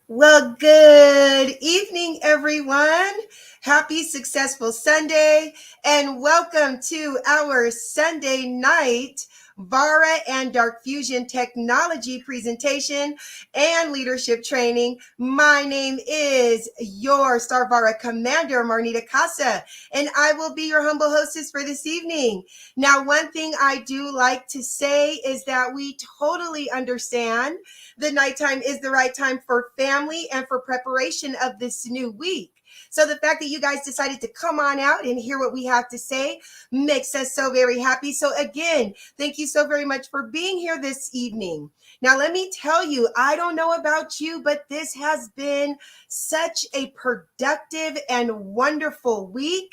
Well, good evening, everyone. Happy successful Sunday, and welcome to our Sunday night Vara and Dark Fusion technology presentation and leadership training. My name is your Star Vara Commander, Marnita Casa, and I will be your humble hostess for this evening. Now, one thing I do like to say is that we totally understand the nighttime is the right time for family and for preparation of this new week. So the fact that you guys decided to come on out and hear what we have to say makes us so very happy. So again, thank you so very much for being here this evening. Now, let me tell you, I don't know about you, but this has been such a productive and wonderful week.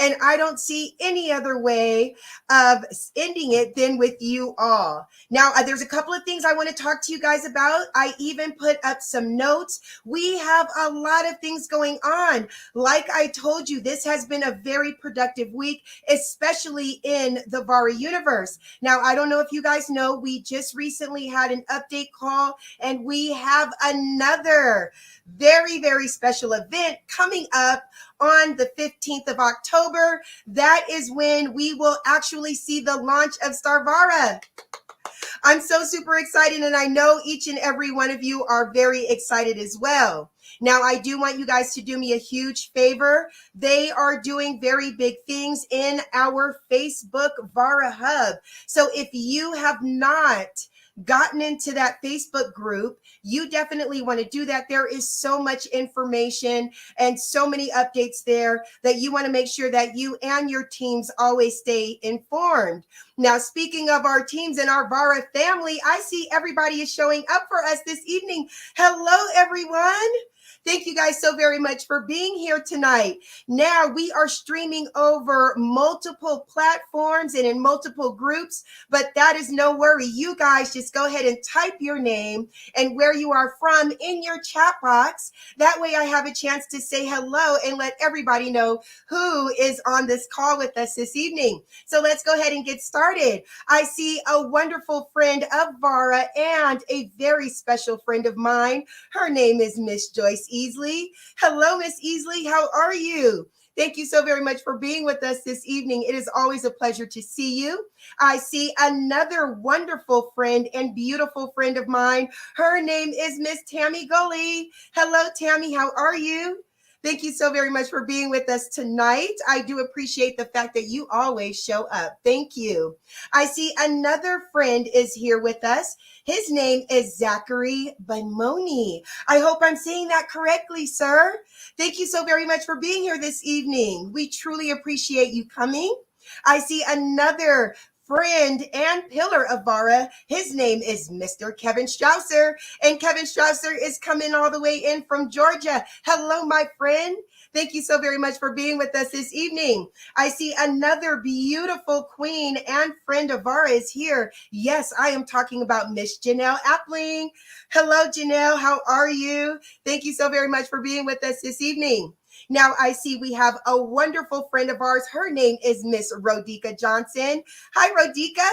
And I don't see any other way of ending it than with you all. Now, there's a couple of things I want to talk to you guys about. I even put up some notes. We have a lot of things going on. Like I told you, this has been a very productive week, especially in the Vara universe. Now, I don't know if you guys know, we just recently had an update call, and we have another very, very special event coming up on the 15th of October. That is when we will actually see the launch of Starvara. I'm so super excited, and I know each and every one of you are very excited as well. Now, I do want you guys to do me a huge favor. They are doing very big things in our Facebook Vara Hub. So if you have not gotten into that Facebook group, you definitely want to do that. There is so much information and so many updates there that you want to make sure that you and your teams always stay informed. Now, speaking of our teams and our Vara family, I see everybody is showing up for us this evening. Hello, everyone. Thank you guys so very much for being here tonight. Now, we are streaming over multiple platforms and in multiple groups, but that is no worry. You guys just go ahead and type your name and where you are from in your chat box. That way I have a chance to say hello and let everybody know who is on this call with us this evening. So let's go ahead and get started. I see a wonderful friend of Vara and a very special friend of mine. Her name is Miss Joyce Easley. Hello, Miss Easley. How are you? Thank you so very much for being with us this evening. It is always a pleasure to see you. I see another wonderful friend and beautiful friend of mine. Her name is Miss Tammy Gully. Hello, Tammy. How are you? Thank you so very much for being with us tonight. I do appreciate the fact that you always show up. Thank you. I see another friend is here with us. His name is Zachary Benmoni. I hope I'm saying that correctly, sir. Thank you so very much for being here this evening. We truly appreciate you coming. I see another friend and pillar of Vara. His name is Mr. Kevin Strausser, and Kevin Strausser is coming all the way in from Georgia. Hello, my friend. Thank you so very much for being with us this evening. I see another beautiful queen and friend of Vara is here. Yes, I am talking about Miss Janelle Appling. Hello, Janelle. How are you? Thank you so very much for being with us this evening. Now, I see we have a wonderful friend of ours. Her name is Miss Rodika Johnson. Hi, Rodika.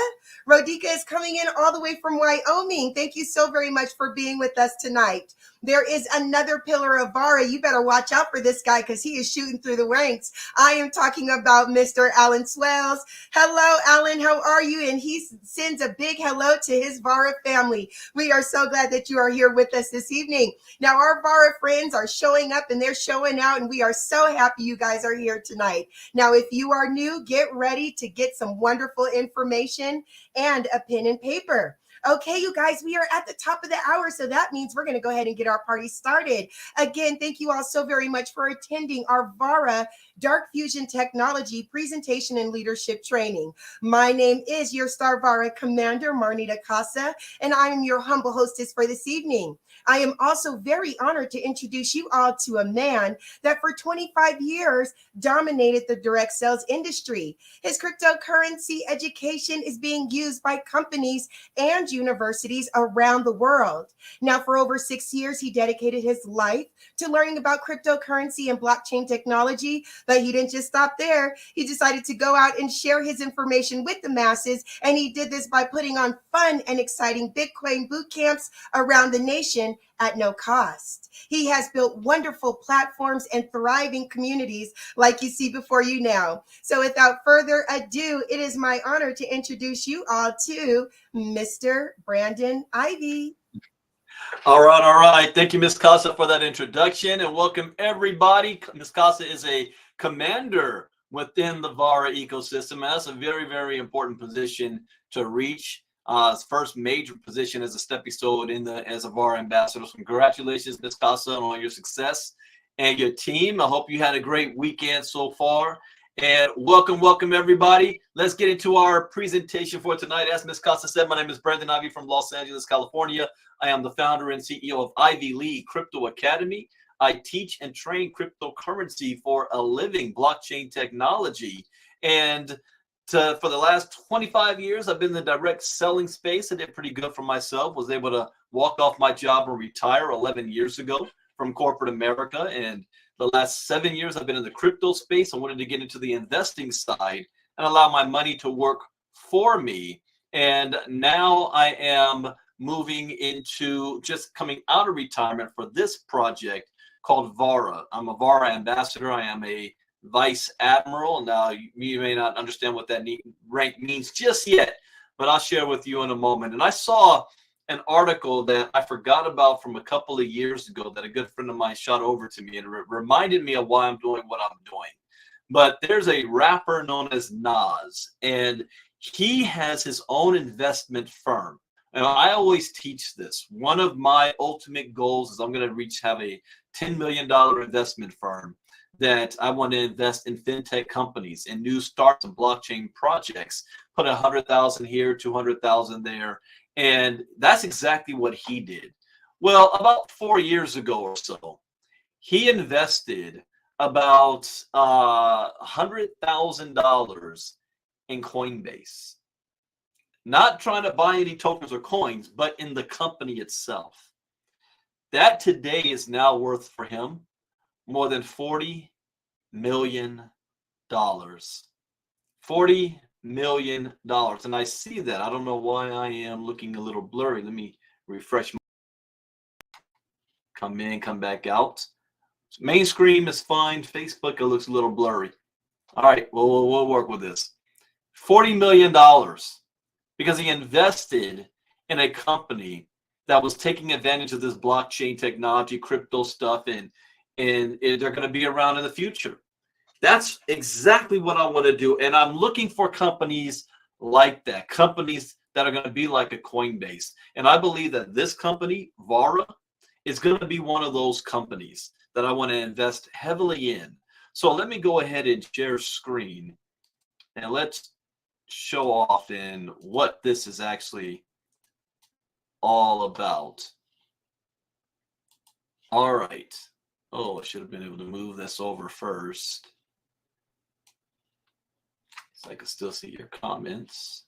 Rodika is coming in all the way from Wyoming. Thank you so very much for being with us tonight. There is another pillar of Vara. You better watch out for this guy because he is shooting through the ranks. I am talking about Mr. Alan Swells. Hello, Alan. How are you? And he sends a big hello to his Vara family. We are so glad that you are here with us this evening. Now, our Vara friends are showing up and they're showing out, and we are so happy you guys are here tonight. Now, if you are new, get ready to get some wonderful information and a pen and paper. Okay, you guys, we are at the top of the hour, so that means we're going to go ahead and get our party started. Again, thank you all so very much for attending our Vara Dark Fusion Technology Presentation and Leadership Training. My name is your Star Vara Commander, Marnita Casa, and I am your humble hostess for this evening. I am also very honored to introduce you all to a man that for 25 years dominated the direct sales industry. His cryptocurrency education is being used by companies and universities around the world. Now, for over 6 years, he dedicated his life to learning about cryptocurrency and blockchain technology, but he didn't just stop there. He decided to go out and share his information with the masses, and he did this by putting on fun and exciting Bitcoin boot camps around the nation at no cost. He has built wonderful platforms and thriving communities like you see before you now. So without further ado, it is my honor to introduce you all to Mr. Brandon Ivy. All right, all right. Thank you, Ms. Casa, for that introduction, and welcome everybody. Ms. Casa is a commander within the Vara ecosystem, and that's a very, very important position to reach. His first major position as a stepping stone as a Vara ambassador. So congratulations, Ms. Casa, on all your success and your team. I hope you had a great weekend so far. And welcome everybody. Let's get into our presentation for tonight. As Ms. Casa said, my name is Brandon Ivy from Los Angeles, California. I am the founder and CEO of Ivy League Crypto Academy. I teach and train cryptocurrency for a living, blockchain technology. And for the last 25 years, I've been in the direct selling space. I did pretty good for myself, was able to walk off my job and retire 11 years ago from corporate America. And the last 7 years, I've been in the crypto space. I wanted to get into the investing side and allow my money to work for me. And now I am moving into just coming out of retirement for this project called Vara. I'm a Vara ambassador. I am a vice admiral. Now, you may not understand what that rank means just yet, but I'll share with you in a moment. And I saw an article that I forgot about from a couple of years ago that a good friend of mine shot over to me, and it reminded me of why I'm doing what I'm doing. But there's a rapper known as Nas, and he has his own investment firm. And I always teach this. One of my ultimate goals is I'm going to have a $10 million investment firm that I want to invest in fintech companies and new startups and blockchain projects, put 100,000 here, 200,000 there. And that's exactly what he did. Well, about 4 years ago or so, he invested about $100,000 in Coinbase. Not trying to buy any tokens or coins, but in the company itself. That today is now worth for him more than $40 million. $40 million. And I see that. I don't know why I am looking a little blurry. Let me refresh. Come in, come back out. Main screen is fine. Facebook, it looks a little blurry. All right, we'll work with this. $40 million. Because he invested in a company that was taking advantage of this blockchain technology, crypto stuff, and they're going to be around in the future. That's exactly what I want to do. And I'm looking for companies like that, companies that are going to be like a Coinbase. And I believe that this company, Vara, is going to be one of those companies that I want to invest heavily in. So let me go ahead and share screen, and let's show off in what this is actually all about. All right. Oh, I should have been able to move this over first, so I can still see your comments.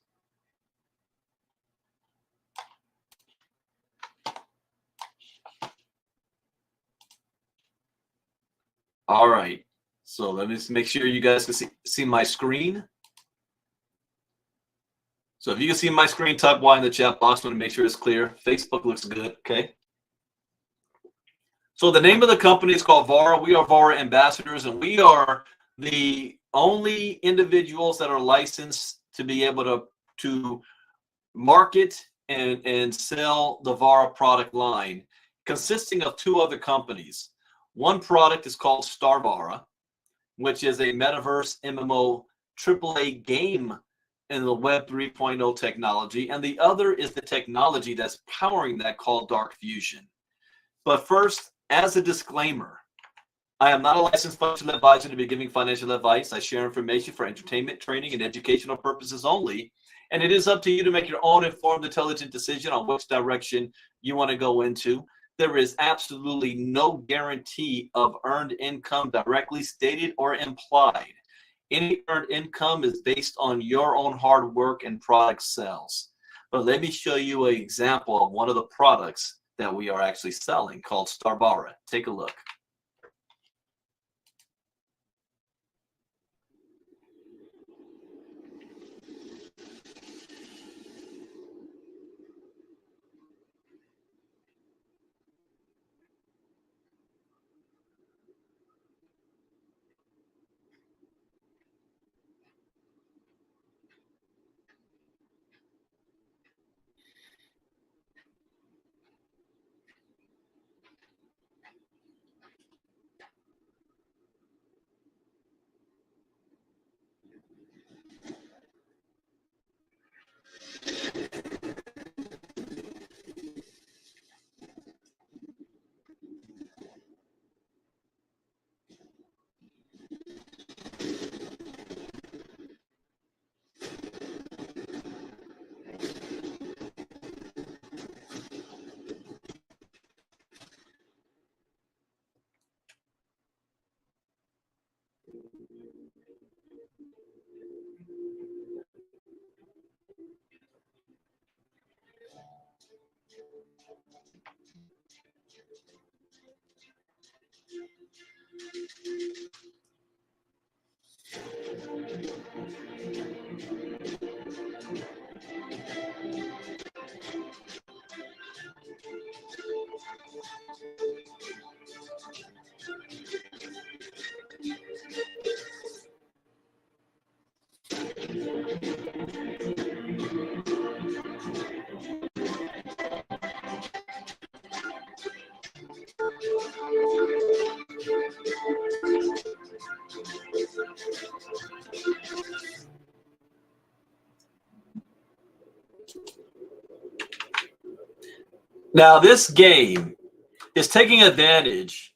All right. So let me just make sure you guys can see my screen. So if you can see my screen, type Y in the chat box. I want to make sure it's clear. Facebook looks good. Okay. So the name of the company is called Vara. We are Vara ambassadors, and we are the only individuals that are licensed to be able to market and sell the Vara product line, consisting of two other companies. One product is called Star Vara, which is a Metaverse MMO AAA game in the Web 3.0 technology, and the other is the technology that's powering that called Dark Fusion. But first, as a disclaimer, I am not a licensed financial advisor to be giving financial advice. I share information for entertainment, training, and educational purposes only, and it is up to you to make your own informed, intelligent decision on which direction you want to go into. There is absolutely no guarantee of earned income directly stated or implied. Any earned income is based on your own hard work and product sales. But let me show you an example of one of the products that we are actually selling called Star Vara. Take a look. Now, this game is taking advantage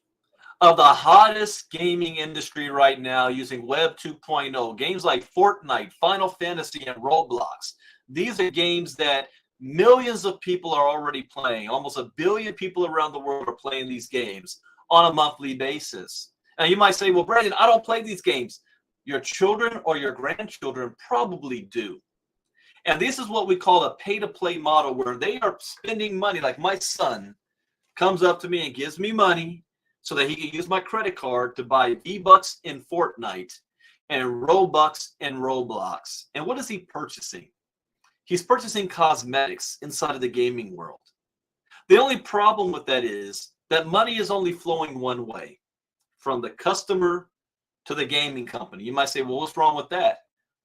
of the hottest gaming industry right now using Web 2.0. Games like Fortnite, Final Fantasy, and Roblox. These are games that millions of people are already playing. Almost 1 billion people around the world are playing these games on a monthly basis. Now, you might say, well, Brandon, I don't play these games. Your children or your grandchildren probably do. And this is what we call a pay-to-play model, where they are spending money. Like my son comes up to me and gives me money so that he can use my credit card to buy V-Bucks in Fortnite and Robux in Roblox. And what is he purchasing? He's purchasing cosmetics inside of the gaming world. The only problem with that is that money is only flowing one way, from the customer to the gaming company. You might say, well, what's wrong with that?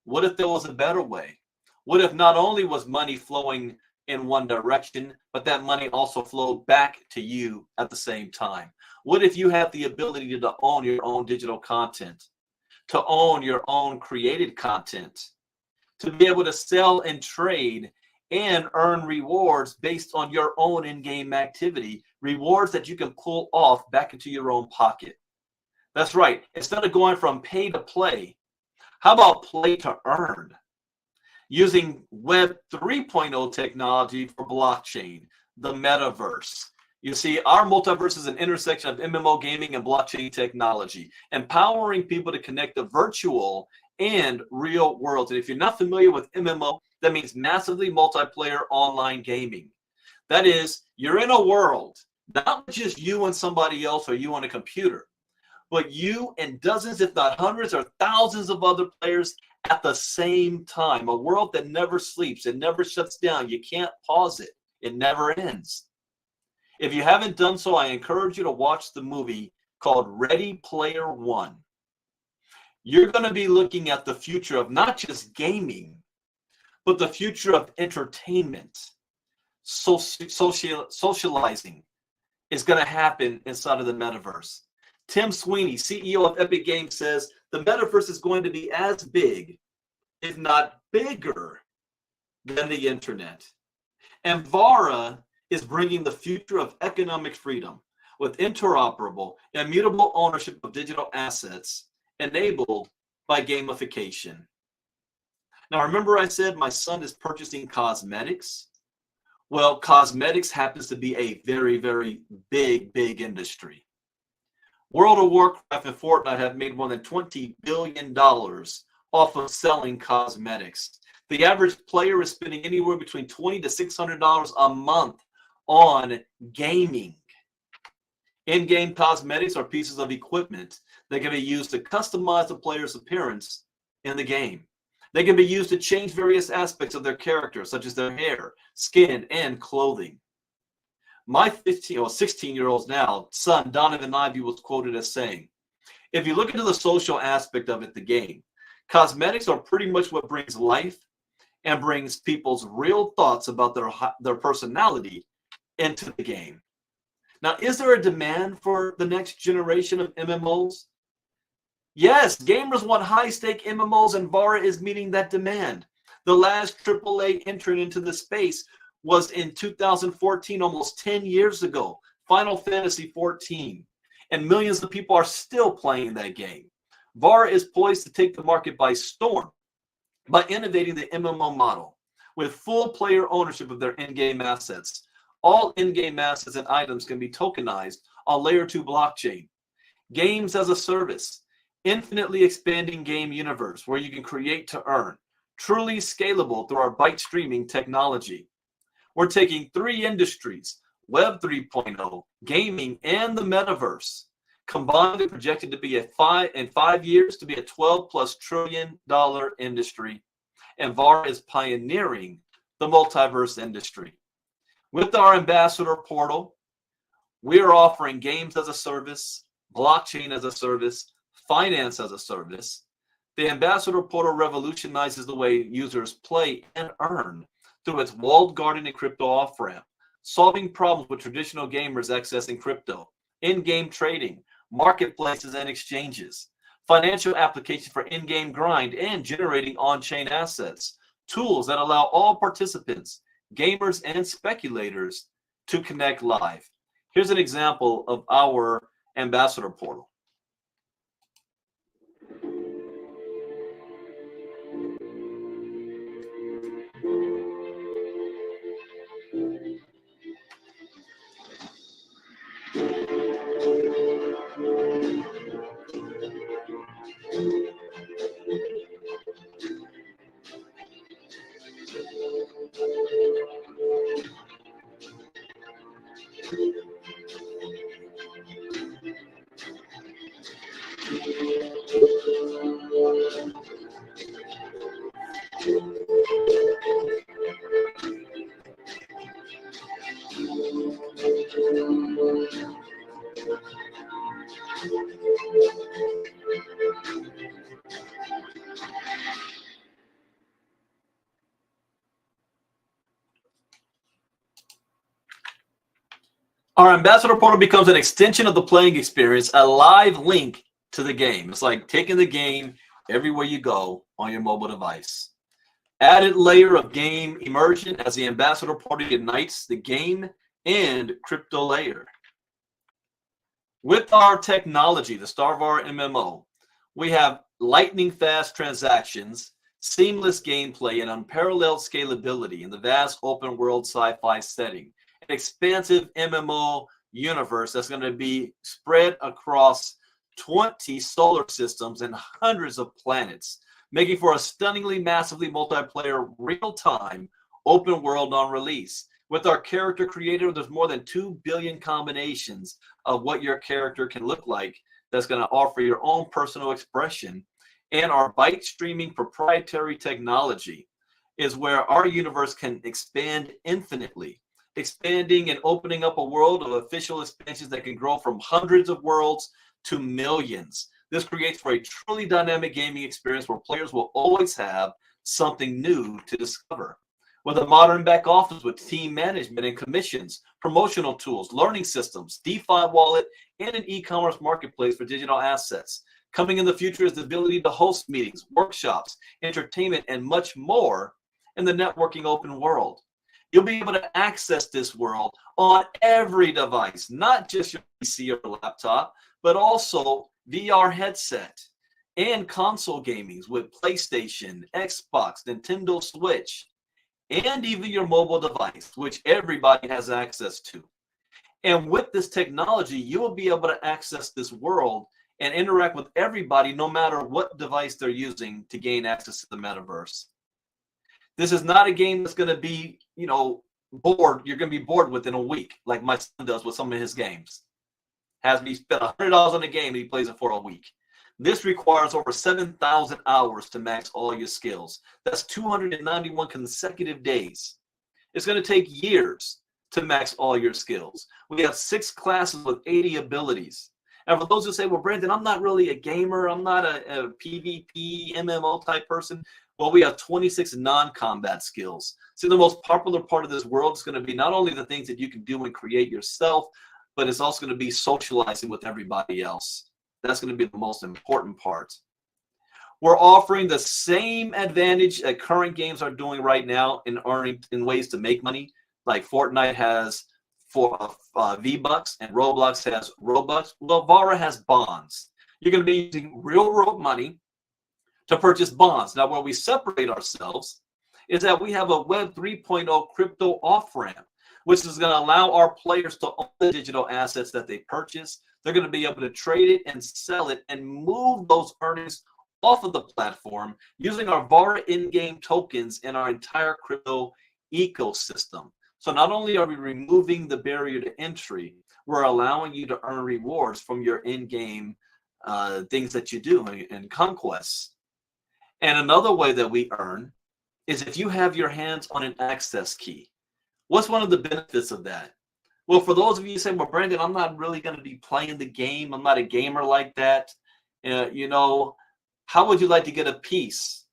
What if there was a better way? What if not only was money flowing in one direction, but that money also flowed back to you at the same time? What if you have the ability to own your own digital content, to own your own created content, to be able to sell and trade and earn rewards based on your own in-game activity, rewards that you can pull off back into your own pocket? That's right. Instead of going from pay to play, how about play to earn? Using Web 3.0 technology for blockchain, the Metaverse. You see, our multiverse is an intersection of MMO gaming and blockchain technology, empowering people to connect the virtual and real worlds. And if you're not familiar with MMO, that means massively multiplayer online gaming. That is, you're in a world, not just you and somebody else or you on a computer, but you and dozens, if not hundreds or thousands of other players at the same time. A world that never sleeps. It never shuts down. You can't pause it. It never ends. If you haven't done so, I encourage you to watch the movie called Ready Player One. You're going to be looking at the future of not just gaming, but the future of entertainment. Socializing is going to happen inside of the metaverse. Tim Sweeney, CEO of Epic Games, says the metaverse is going to be as big, if not bigger, than the internet. And Vara is bringing the future of economic freedom with interoperable, immutable ownership of digital assets enabled by gamification. Now, remember I said my son is purchasing cosmetics? Well, cosmetics happens to be a very, very big industry. World of Warcraft and Fortnite have made more than $20 billion off of selling cosmetics. The average player is spending anywhere between $20 to $600 a month on gaming. In-game cosmetics are pieces of equipment that can be used to customize the player's appearance in the game. They can be used to change various aspects of their character, such as their hair, skin, and clothing. My 16-year-old now, son, Donovan Ivey, was quoted as saying, if you look into the social aspect of it, the game, cosmetics are pretty much what brings life and brings people's real thoughts about their personality into the game. Now, is there a demand for the next generation of MMOs? Yes, gamers want high-stake MMOs, and Vara is meeting that demand. The last AAA entrant into the space was in 2014, almost 10 years ago, Final Fantasy 14. And millions of people are still playing that game. Vara is poised to take the market by storm by innovating the MMO model with full player ownership of their in-game assets. All in-game assets and items can be tokenized on Layer 2 blockchain. Games as a service. infinitely expanding game universe where you can create to earn, truly scalable through our byte streaming technology. We're taking three industries, Web 3.0, gaming, and the metaverse, combined and projected to be in 5 years to be a $12+ trillion industry. And Vara is pioneering the multiverse industry. With our ambassador portal, we are offering games as a service, blockchain as a service, finance as a service. The ambassador portal revolutionizes the way users play and earn through its walled garden and crypto off-ramp, solving problems with traditional gamers accessing crypto, in-game trading, marketplaces and exchanges, financial applications for in-game grind, and generating on-chain assets, tools that allow all participants, gamers and speculators, to connect live. Here's an example of our ambassador portal. Our ambassador portal becomes an extension of the playing experience, a live link to the game. It's like taking the game everywhere you go on your mobile device. Added layer of game immersion as the ambassador portal unites the game and crypto layer. With our technology, the Vara MMO, we have lightning fast transactions, seamless gameplay, and unparalleled scalability in the vast open world sci-fi setting. An expansive MMO universe that's going to be spread across 20 solar systems and hundreds of planets, making for a stunningly massively multiplayer real-time open world on release. With our character creator, there's more than 2 billion combinations of what your character can look like that's going to offer your own personal expression. And our byte streaming proprietary technology is where our universe can expand infinitely, expanding and opening up a world of official expansions that can grow from hundreds of worlds to millions. This creates for a truly dynamic gaming experience where players will always have something new to discover. With a modern back office with team management and commissions, promotional tools, learning systems, DeFi wallet, and an e-commerce marketplace for digital assets. Coming in the future is the ability to host meetings, workshops, entertainment, and much more in the networking open world. You'll be able to access this world on every device, not just your PC or laptop, but also VR headset and console gaming with PlayStation, Xbox, Nintendo Switch, and even your mobile device, which everybody has access to. And with this technology, you will be able to access this world and interact with everybody no matter what device they're using to gain access to the metaverse. This is not a game that's going to be, bored. You're going to be bored within a week, like my son does with some of his games. Has me spend $100 on a game and he plays it for a week. This requires over 7,000 hours to max all your skills. That's 291 consecutive days. It's going to take years to max all your skills. We have 6 classes with 80 abilities. And for those who say, well, Brandon, I'm not really a gamer. I'm not a PvP, MMO type person. Well, we have 26 non-combat skills. So the most popular part of this world is going to be not only the things that you can do and create yourself, but it's also going to be socializing with everybody else. That's going to be the most important part. We're offering the same advantage that current games are doing right now in earning in ways to make money. Like Fortnite has V-Bucks and Roblox has Robux. Well, Vara has bonds. You're going to be using real world money to purchase bonds. Now, where we separate ourselves is that we have a Web 3.0 crypto off-ramp, which is going to allow our players to own the digital assets that they purchase they're going to be able to trade it and sell it and move those earnings off of the platform using our Vara in-game tokens in our entire crypto ecosystem. So not only are we removing the barrier to entry, we're allowing you to earn rewards from your in-game things that you do in conquests. And another way that we earn is if you have your hands on an access key. What's one of the benefits of that? Well, for those of you who say, well, Brandon, I'm not really going to be playing the game. I'm not a gamer like that. How would you like to get a piece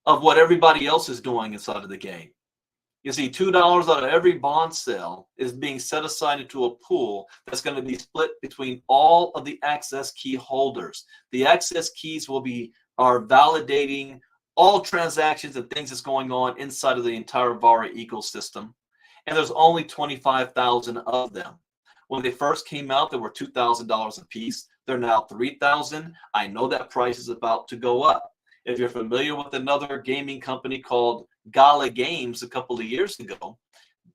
of what everybody else is doing inside of the game? You see, $2 out of every bond sale is being set aside into a pool that's going to be split between all of the access key holders. The access keys are validating all transactions and things that's going on inside of the entire Vara ecosystem. And there's only 25,000 of them. When they first came out, they were $2,000 a piece. They're now $3,000. I know that price is about to go up. If you're familiar with another gaming company called Gala Games a couple of years ago,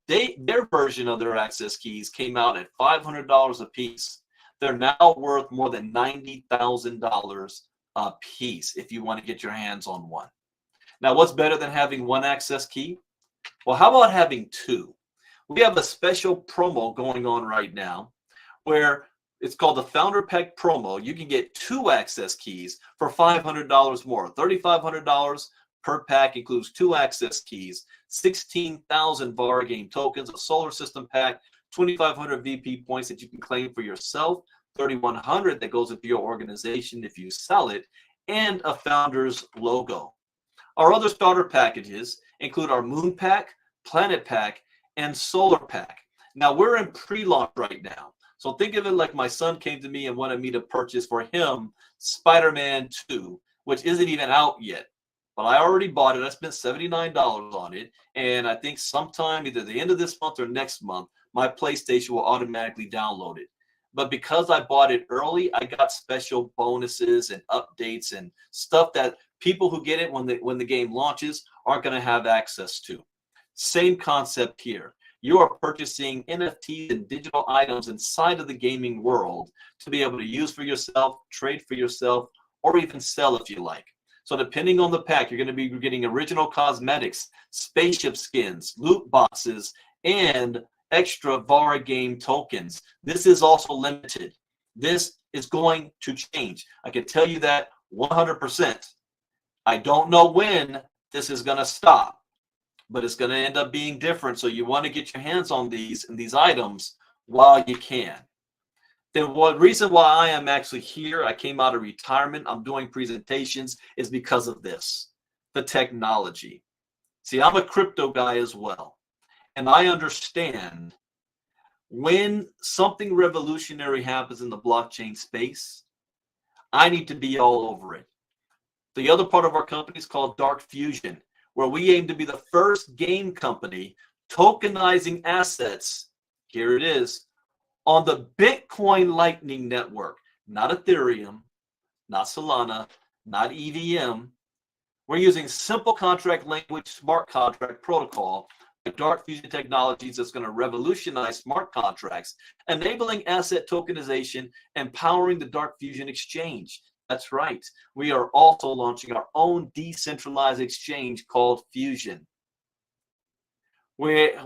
their version of their access keys came out at $500 a piece. They're now worth more than $90,000 a piece if you want to get your hands on one. Now, what's better than having one access key? Well, how about having two? We have a special promo going on right now where it's called the Founder Pack promo. You can get two access keys for $500 more. $3,500 per pack includes two access keys, 16,000 Vara game tokens, a solar system pack, 2,500 VP points that you can claim for yourself, 3,100 that goes into your organization if you sell it, and a founder's logo. Our other starter packages include our Moon Pack, Planet Pack, and Solar Pack. Now, we're in pre-launch right now. So think of it like my son came to me and wanted me to purchase for him Spider-Man 2, which isn't even out yet. But I already bought it. I spent $79 on it. And I think sometime either the end of this month or next month, my PlayStation will automatically download it. But because I bought it early, I got special bonuses and updates and stuff that people who get it when the game launches aren't going to have access to. Same concept here. You are purchasing NFTs and digital items inside of the gaming world to be able to use for yourself, trade for yourself, or even sell if you like. So depending on the pack, you're going to be getting original cosmetics, spaceship skins, loot boxes, and extra Vara game tokens. This is also limited. This is going to change. I can tell you that 100%. I don't know when this is going to stop, but it's going to end up being different. So you want to get your hands on these items while you can. The reason why I am actually here, I came out of retirement, I'm doing presentations, is because of this, the technology. See, I'm a crypto guy as well. And I understand when something revolutionary happens in the blockchain space, I need to be all over it. The other part of our company is called Dark Fusion, where we aim to be the first game company tokenizing assets, here it is, on the Bitcoin Lightning Network, not Ethereum, not Solana, not EVM. We're using simple contract language, smart contract protocol, like Dark Fusion Technologies that's going to revolutionize smart contracts, enabling asset tokenization, empowering the Dark Fusion exchange. That's right. We are also launching our own decentralized exchange called Fusion. We're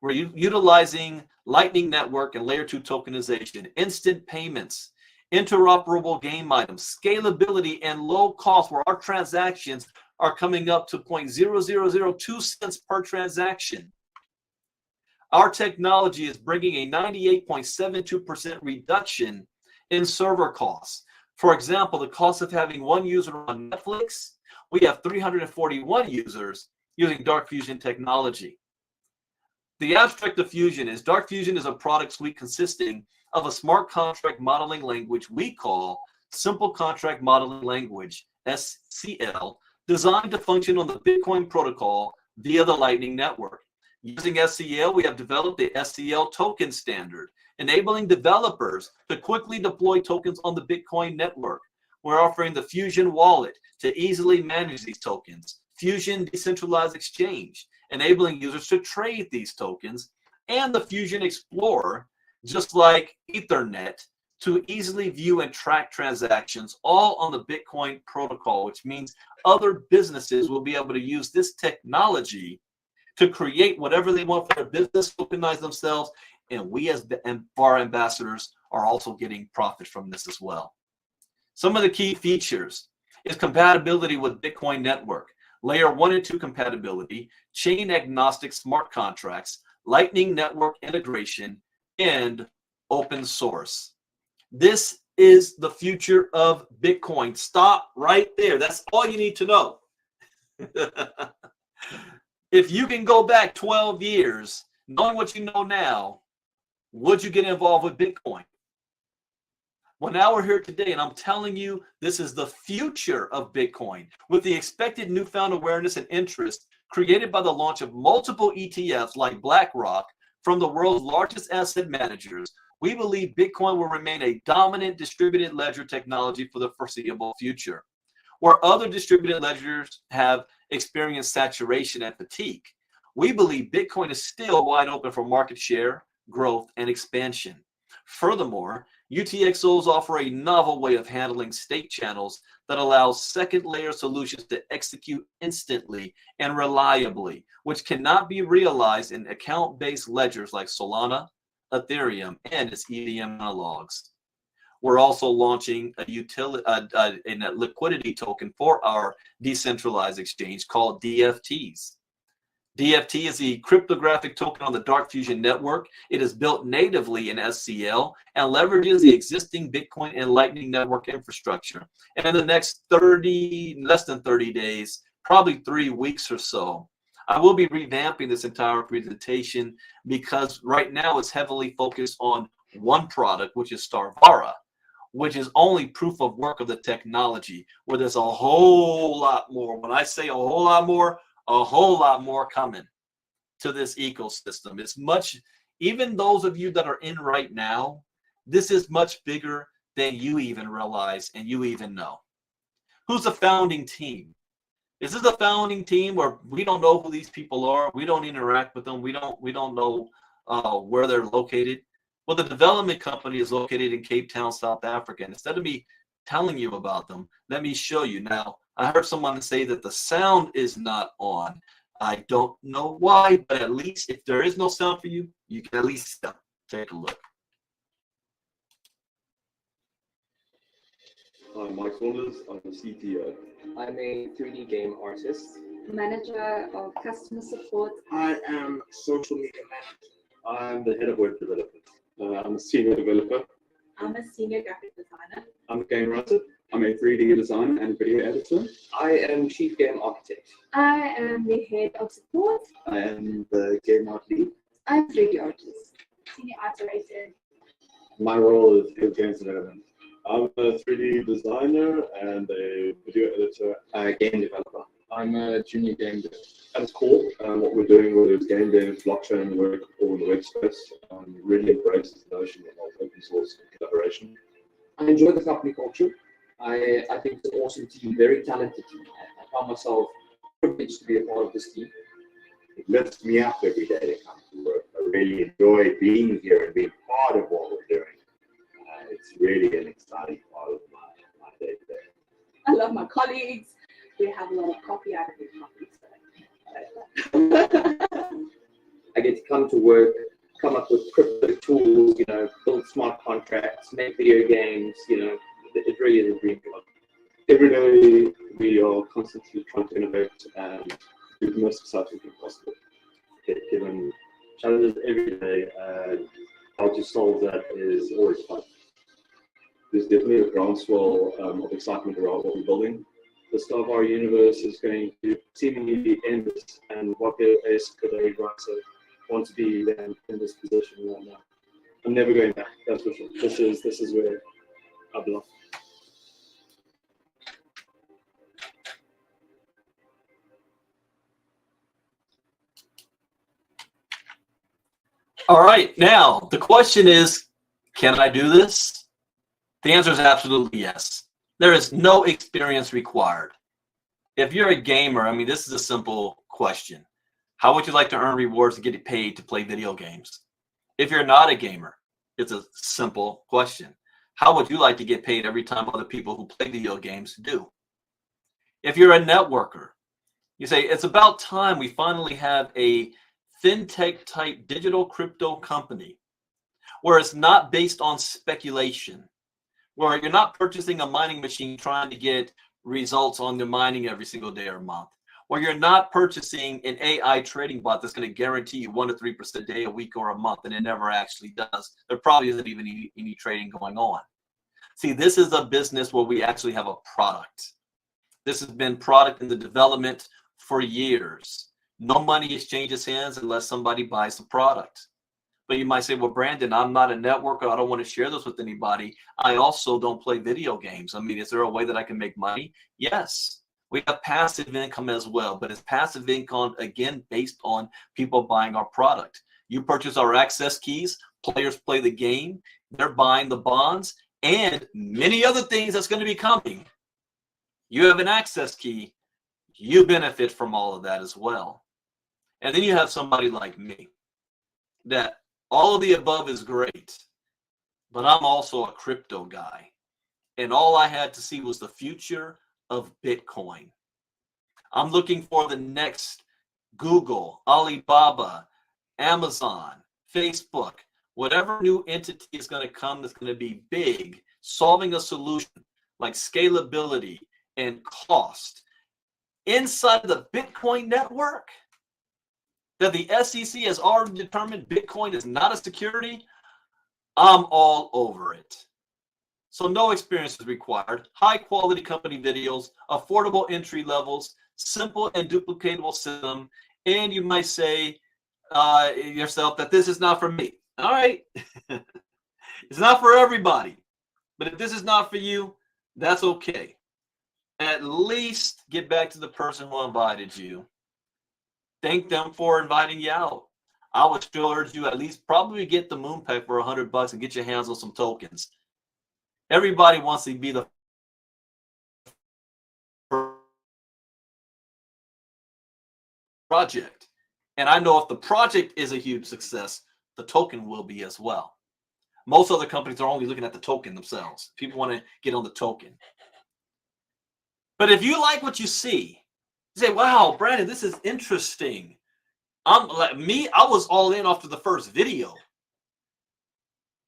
utilizing Lightning Network and Layer 2 tokenization, instant payments, interoperable game items, scalability, and low cost, where our transactions are coming up to 0.0002 cents per transaction. Our technology is bringing a 98.72% reduction in server costs. For example, the cost of having one user on Netflix, we have 341 users using Dark Fusion technology. The abstract of Fusion is Dark Fusion is a product suite consisting of a smart contract modeling language we call Simple Contract Modeling Language, SCL, designed to function on the Bitcoin protocol via the Lightning Network. Using SCL, we have developed the SCL token standard, enabling developers to quickly deploy tokens on the Bitcoin network. We're offering the Fusion wallet to easily manage these tokens, Fusion Decentralized Exchange, enabling users to trade these tokens, and the Fusion Explorer, just like Ethernet, to easily view and track transactions, all on the Bitcoin protocol, which means other businesses will be able to use this technology to create whatever they want for their business, tokenize themselves, and we as Vara ambassadors are also getting profit from this as well. Some of the key features is compatibility with Bitcoin network, layer 1 and 2 compatibility, chain agnostic smart contracts, Lightning Network integration, and open source. This is the future of Bitcoin. Stop right there. That's all you need to know. If you can go back 12 years, knowing what you know now, would you get involved with Bitcoin? Well, now we're here today, and I'm telling you, this is the future of Bitcoin. With the expected newfound awareness and interest created by the launch of multiple ETFs like BlackRock from the world's largest asset managers, we believe Bitcoin will remain a dominant distributed ledger technology for the foreseeable future. Where other distributed ledgers have experienced saturation and fatigue, we believe Bitcoin is still wide open for market share, growth, and expansion. Furthermore, UTXOs offer a novel way of handling state channels that allows second-layer solutions to execute instantly and reliably, which cannot be realized in account-based ledgers like Solana, Ethereum, and its EVM analogs. We're also launching a liquidity token for our decentralized exchange called DFTs. DFT is the cryptographic token on the Dark Fusion network. It is built natively in SCL and leverages the existing Bitcoin and Lightning Network infrastructure. And in the next less than 30 days, probably 3 weeks or so, I will be revamping this entire presentation because right now it's heavily focused on one product, which is Vara, which is only proof of work of the technology, where there's a whole lot more. When I say a whole lot more coming to this ecosystem. It's much, even those of you that are in right now, this is much bigger than you even realize and you even know. Who's the founding team? Is this a founding team where we don't know who these people are? We don't interact with them. We don't know where they're located. Well, the development company is located in Cape Town, South Africa. And instead of me telling you about them, let me show you. Now, I heard someone say that the sound is not on. I don't know why, but at least if there is no sound for you, you can at least take a look. I'm Mike Saunders. I'm the CTO. I'm a 3D game artist. Manager of customer support. I am social media manager. I'm the head of web development. I'm a senior developer. I'm a senior graphic designer. I'm a game writer. I'm a 3D designer and video editor. I am chief game architect. I am the head of support. I am the game art lead. I'm 3D artist. Senior art director. My role is head of games development. I'm a 3D designer and a video editor, Game developer. I'm a junior game dev. At its core, what we're doing with game dev, blockchain work, or in the web space, really embraces the notion of open source and collaboration. I enjoy the company culture. I think it's an awesome team, very talented team. I found myself privileged to be a part of this team. It lifts me up every day to come to work. I really enjoy being here and being part of what we're doing. It's really an exciting part of my day to day. I love my colleagues. We have a lot of coffee. I don't drink coffee. I get to come to work, come up with crypto tools, build smart contracts, make video games, it really is a dream job. Every day, we are constantly trying to innovate and do the most exciting thing possible. Given challenges every day, and how to solve that is always fun. There's definitely a groundswell of excitement around what we're building. The start of our universe is going to seemingly be endless, and what else could a writer want to be then in this position right now? I'm never going back, that's for sure. This is where I belong. All right, now the question is, can I do this? The answer is absolutely yes. There is no experience required. If you're a gamer, this is a simple question. How would you like to earn rewards to get paid to play video games? If you're not a gamer, it's a simple question. How would you like to get paid every time other people who play video games do? If you're a networker, you say, it's about time we finally have a fintech type digital crypto company where it's not based on speculation, where you're not purchasing a mining machine trying to get results on your mining every single day or month, where you're not purchasing an AI trading bot that's going to guarantee you 1 to 3% a day, a week, or a month, and it never actually does. There probably isn't even any trading going on. See, this is a business where we actually have a product. This has been product in the development for years. No money exchanges hands unless somebody buys the product. But you might say, well, Brandon, I'm not a networker. I don't want to share this with anybody. I also don't play video games. I mean, is there a way that I can make money? Yes. We have passive income as well, but it's passive income, again, based on people buying our product. You purchase our access keys, players play the game, they're buying the bonds, and many other things that's going to be coming. You have an access key, you benefit from all of that as well. And then you have somebody like me that all of the above is great, but I'm also a crypto guy. And all I had to see was the future of Bitcoin. I'm looking for the next Google, Alibaba, Amazon, Facebook, whatever new entity is going to come that's going to be big, solving a solution like scalability and cost inside of the Bitcoin network, that the SEC has already determined Bitcoin is not a security. I'm all over it. So no experience is required. High quality company videos, affordable entry levels, simple and duplicatable system. And you might say yourself that this is not for me. All right. It's not for everybody. But if this is not for you, that's okay. At least get back to the person who invited you. Thank them for inviting you out. I would still urge you at least probably get the moon pack for $100 and get your hands on some tokens. Everybody wants to be the project. And I know if the project is a huge success, the token will be as well. Most other companies are only looking at the token themselves. People want to get on the token. But if you like what you see, you say, wow, Brandon, this is interesting. I'm like me, I was all in after the first video.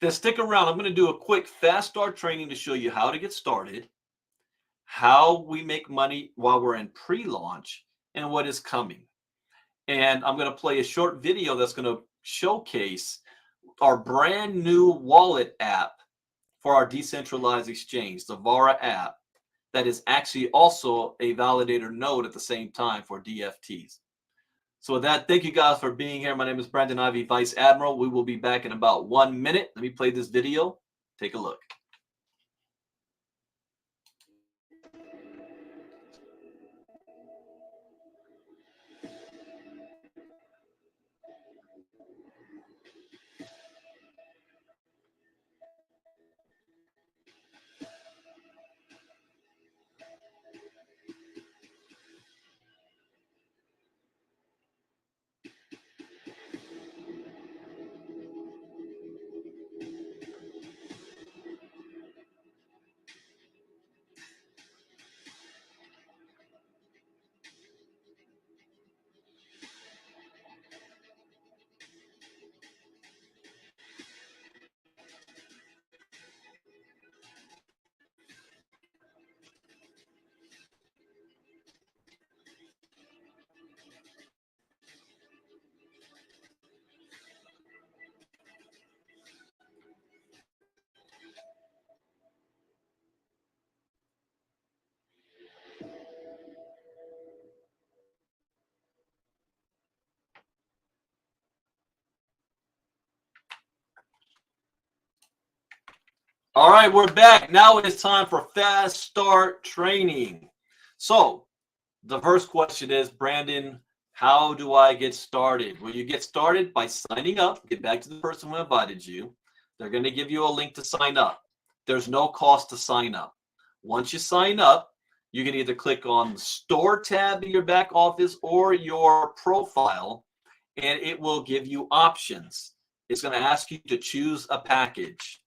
Then stick around. I'm going to do a quick fast start training to show you how to get started, how we make money while we're in pre-launch, and what is coming. And I'm going to play a short video that's going to showcase our brand new wallet app for our decentralized exchange, the Vara app, that is actually also a validator node at the same time for DFTs. So with that, thank you guys for being here. My name is Brandon Ivy, Vice Admiral. We will be back in about 1 minute. Let me play this video. Take a look. All right, we're back. Now it's time for fast start training. So the first question is, Brandon, how do I get started? Well, you get started by signing up. Get back to the person who invited you. They're going to give you a link to sign up. There's no cost to sign up. Once you sign up, you can either click on the store tab in your back office or your profile, and it will give you options. It's going to ask you to choose a package.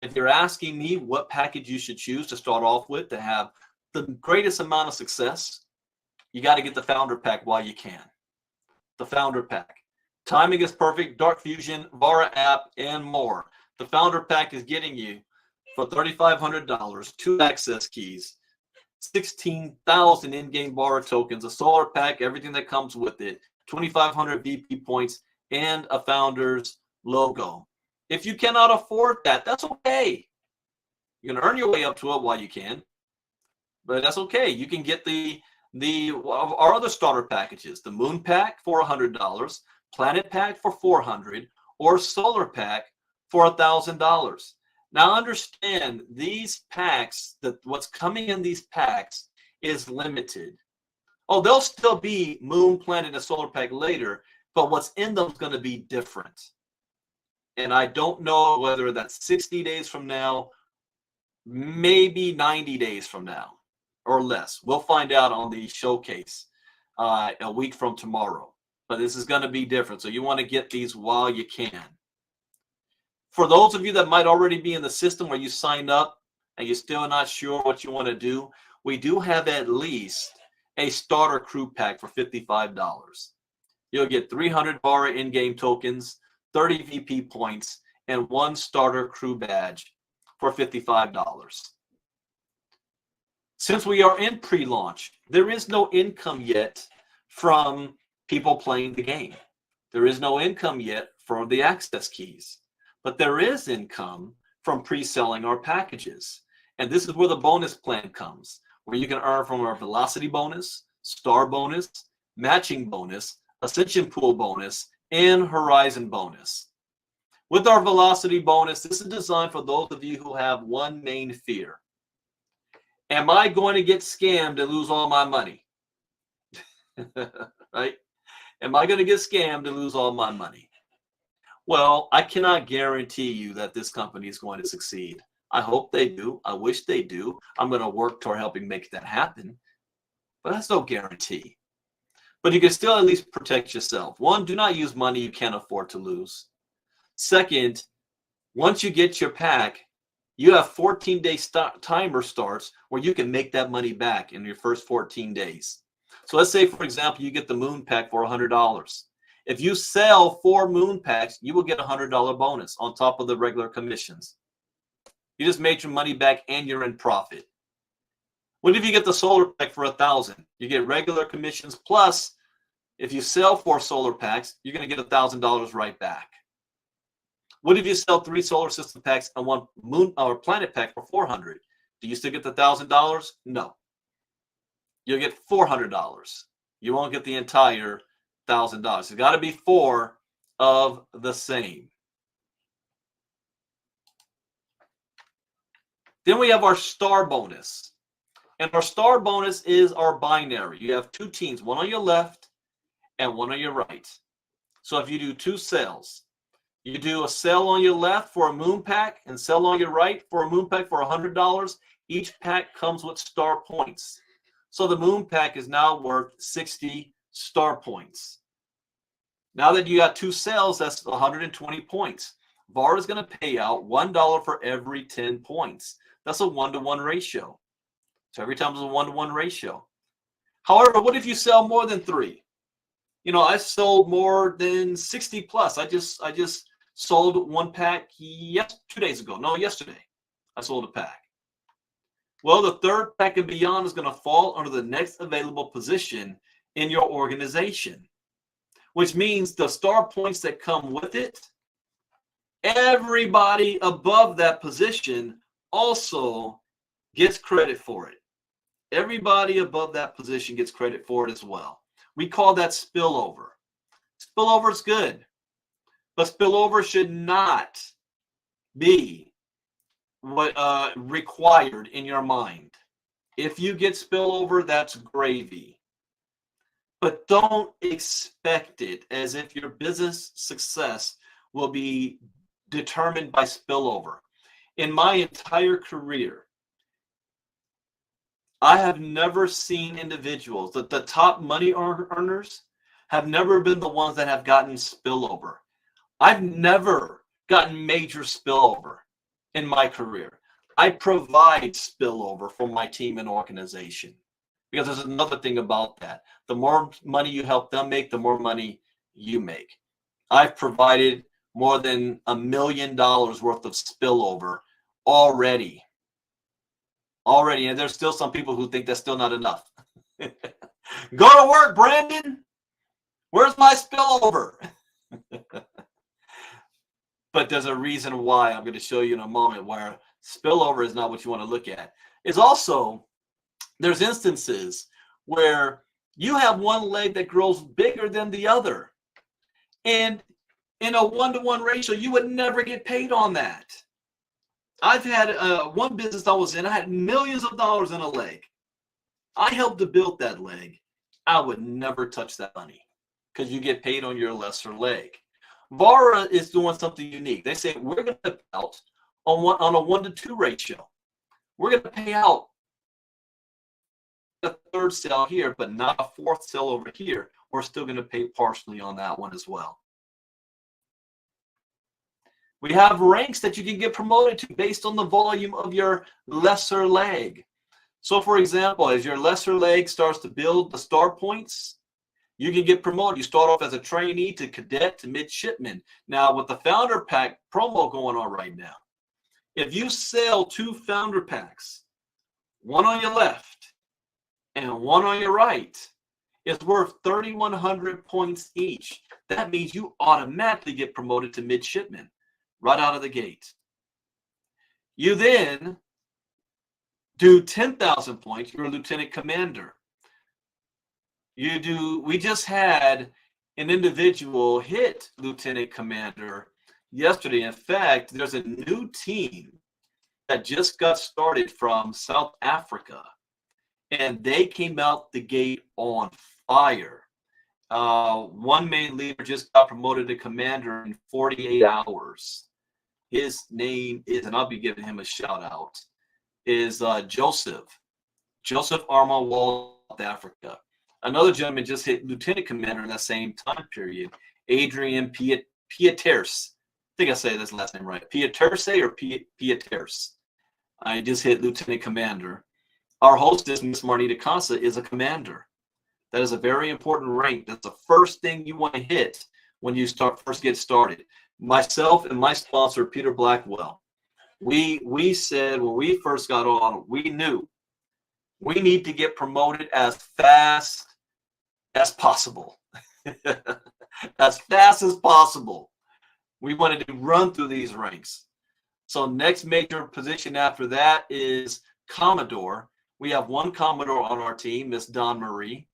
if you're asking me what package you should choose to start off with to have the greatest amount of success, you got to get the founder pack while you can. The founder pack. Timing is perfect. Dark Fusion, Vara app, and more. The founder pack is getting you for $3,500, 2 access keys, 16,000 in-game Vara tokens, a solar pack, everything that comes with it, 2,500 VP points, and a founder's logo. If you cannot afford that, that's okay. You're going to earn your way up to it while you can, but that's okay. You can get our other starter packages, the Moon Pack for $100, Planet Pack for $400, or Solar Pack for $1,000. Now understand, these packs, what's coming in these packs is limited. Oh, there'll still be Moon, Planet, and Solar Pack later, but what's in them is going to be different. And I don't know whether that's 60 days from now, maybe 90 days from now, or less. We'll find out on the showcase a week from tomorrow. But this is going to be different, so you want to get these while you can. For those of you that might already be in the system where you signed up and you're still not sure what you want to do, we do have at least a starter crew pack for $55. You'll get 300 Vara in-game tokens, 30 VP points, and 1 starter crew badge for $55. Since we are in pre-launch, there is no income yet from people playing the game. There is no income yet from the access keys, but there is income from pre-selling our packages. And this is where the bonus plan comes, where you can earn from our velocity bonus, star bonus, matching bonus, ascension pool bonus, and horizon bonus. With our velocity bonus, this is designed for those of you who have one main fear. Am I going to get scammed and lose all my money? Right? Am I going to get scammed and lose all my money? Well, I cannot guarantee you that this company is going to succeed. I hope they do. I wish they do. I'm going to work toward helping make that happen. But that's no guarantee. But you can still at least protect yourself. One, do not use money you can't afford to lose. Second, once you get your pack, you have 14-day timer starts where you can make that money back in your first 14 days. So let's say, for example, you get the Moon Pack for $100. If you sell 4 Moon Packs, you will get a $100 bonus on top of the regular commissions. You just made your money back and you're in profit. What if you get the Solar Pack for $1,000? You get regular commissions plus, if you sell 4 Solar Packs, you're going to get $1,000 right back. What if you sell 3 solar system packs and 1 Moon or Planet Pack for $400? Do you still get the $1,000? No. You'll get $400. You won't get the entire $1,000. It's got to be 4 of the same. Then we have our star bonus. And our star bonus is our binary. You have 2 teams, one on your left and one on your right. So if you do 2 sales, you do a sale on your left for a Moon Pack and sell on your right for a Moon Pack for $100. Each pack comes with star points. So the Moon Pack is now worth 60 star points. Now that you got 2 sales, that's 120 points. Vara is going to pay out $1 for every 10 points. That's a 1-to-1 ratio. So every time it's a 1-to-1 ratio. However, what if you sell more than 3? You know, I sold more than 60 plus. I just sold 1 pack 2 days ago. No, yesterday. I sold a pack. Well, the 3rd pack and beyond is going to fall under the next available position in your organization, which means the star points that come with it, everybody above that position also gets credit for it. Everybody above that position gets credit for it as well. We call that spillover. Spillover is good, but spillover should not be what required in your mind. If you get spillover, that's gravy. But don't expect it as if your business success will be determined by spillover. In my entire career, I have never seen individuals, that the top money earners have never been the ones that have gotten spillover. I've never gotten major spillover in my career. I provide spillover for my team and organization, because there's another thing about that. The more money you help them make, the more money you make. I've provided more than $1 million worth of spillover already. And there's still some people who think that's still not enough. Go to work, Brandon. Where's my spillover? But there's a reason why I'm going to show you in a moment where spillover is not what you want to look at. It's also, there's instances where you have one leg that grows bigger than the other. And in a 1-to-1 ratio, you would never get paid on that. I've had one business I was in, I had millions of dollars in a leg. I helped to build that leg. I would never touch that money because you get paid on your lesser leg. Vara is doing something unique. They say we're going to pay out on a 1-to-2 ratio. We're going to pay out a third sale here, but not a fourth sale over here. We're still going to pay partially on that one as well. We have ranks that you can get promoted to based on the volume of your lesser leg. So for example, as your lesser leg starts to build the star points, you can get promoted. You start off as a trainee to cadet to midshipman. Now with the founder pack promo going on right now, if you sell 2 founder packs, one on your left and one on your right, it's worth 3,100 points each. That means you automatically get promoted to midshipman right out of the gate. You then do 10,000 points, you're a lieutenant commander. We just had an individual hit lieutenant commander yesterday. In fact, there's a new team that just got started from South Africa, and they came out the gate on fire. One main leader just got promoted to commander in 48 hours. His name is, and I'll be giving him a shout out, is Joseph Armawal, South Africa. Another gentleman just hit lieutenant commander in that same time period, Adrian Pieterse. I think I say this last name right. Pieterse or Pieterse. I just hit lieutenant commander. Our hostess, Miss Marnita Casa, is a commander. That is a very important rank. That's the first thing you want to hit when you first get started. Myself and my sponsor, Peter Blackwell, we said when we first got on, we knew we need to get promoted as fast as possible. As fast as possible. We wanted to run through these ranks. So next major position after that is Commodore. We have one Commodore on our team, Miss Dawn Marie.